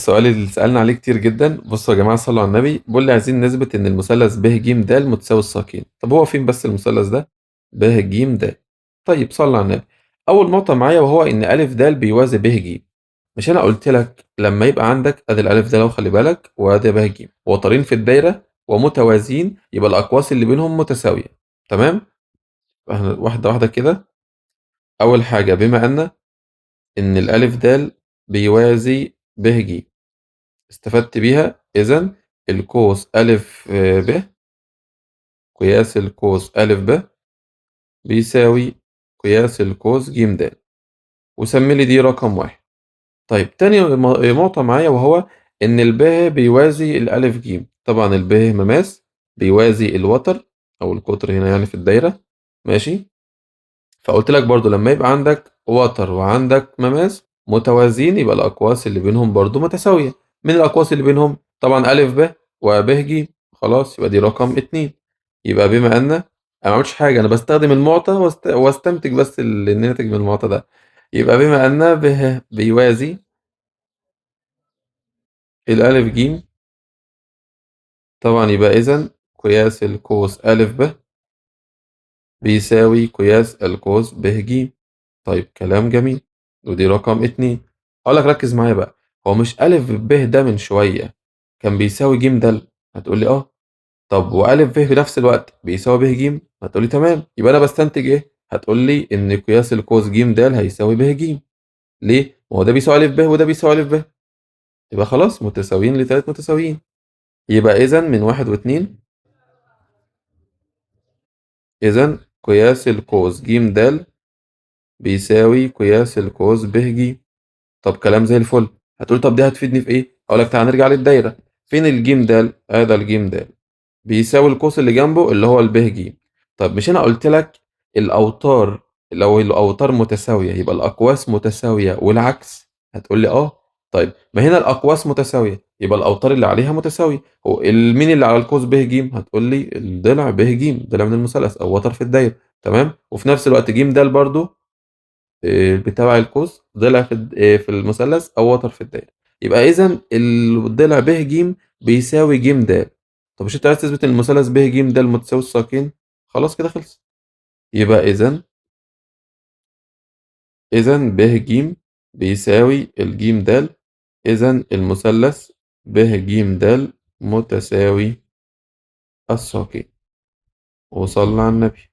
السؤال اللي سألنا عليه كتير جدا. بصوا يا جماعة صلوا على النبي، بيقول لي عايزين نثبت إن المثلث ب ج د متساوي الساقين. طب هو فين بس المثلث ده؟ ب ج د. طيب صلوا على النبي. أول نقطة معايا وهو إن أ د بيوازي ب ج. مش أنا قلت لك لما يبقى عندك أدي الألف د، لو خلي بالك، وأدي ب ج وترين في الدايرة ومتوازيين، يبقى الأقواس اللي بينهم متساوية. تمام؟ واحدة واحدة كده. أول حاجة، بما إن الألف د بيوازي ب ج، استفدت بيها. إذا القوس ألف ب، قياس القوس ألف ب بيساوي قياس القوس ج د، وسمي لي دي رقم واحد. طيب تاني نقطة معايا وهو إن الب بيوازي الألف ج. طبعا الب مماس بيوازي الوتر أو القطر هنا يعني في الدايرة. ماشي. فقلت لك برضو لما يبقى عندك وتر وعندك مماس متوازيين، يبقى الأقواس اللي بينهم برضو متساوية. من الأقواس اللي بينهم طبعا ألف ب وب ج. خلاص، يبقى دي رقم اتنين. يبقى بما أن أنا ما عملتش حاجة، أنا بستخدم المعطى واستنتج بس الناتج من المعطى ده. يبقى بما أن ب بيوازي الألف ج، طبعا يبقى إذا قياس القوس ألف ب بيساوي قياس القوس ب ج. طيب كلام جميل. ودي رقم اتنين. أقول لك ركز معايا بقى. هو مش ألف ب ده من شوية كان بيساوي ج د؟ هتقول لي اه. طب وألف ب في نفس الوقت بيساوي ب ج؟ هتقول لي تمام. يبقى أنا بستنتج إيه؟ هتقول لي إن قياس القوس ج د هيساوي ب ج. ليه؟ ما هو ده بيساوي ألف ب وده بيساوي ألف ب. يبقى خلاص متساويين لتلات متساويين. يبقى إذا من واحد واتنين، إذا قياس القوس ج د بيساوي قياس القوس ب ج. طب كلام زي الفل. هتقول طب دي هتفيدني في ايه؟ اقول لك تعال نرجع للدايره. فين الجيم د؟ ادي الجيم د بيساوي القوس اللي جنبه اللي هو الب ج. طب مش انا قلت لك الاوتار، لو الاوتار متساويه يبقى الاقواس متساويه والعكس؟ هتقول لي اه. طيب ما هنا الاقواس متساويه يبقى الاوتار اللي عليها متساويه. هو مين اللي على القوس ب ج؟ هتقول لي الضلع ب ج، ضلع من المثلث او وتر في الدايره. تمام. وفي نفس الوقت ج د برضو بتبع القوس ضلع في المثلث أو وتر في الدايرة. يبقى إذا الضلع ب ج بيساوي ج د. طب مش أنت عايز تثبت إن المثلث ب ج د متساوي الساقين؟ خلاص كده خلص. يبقى إذا ب ج بيساوي الجيم د. إذا المثلث ب ج د متساوي الساقين. وصلنا على النبي.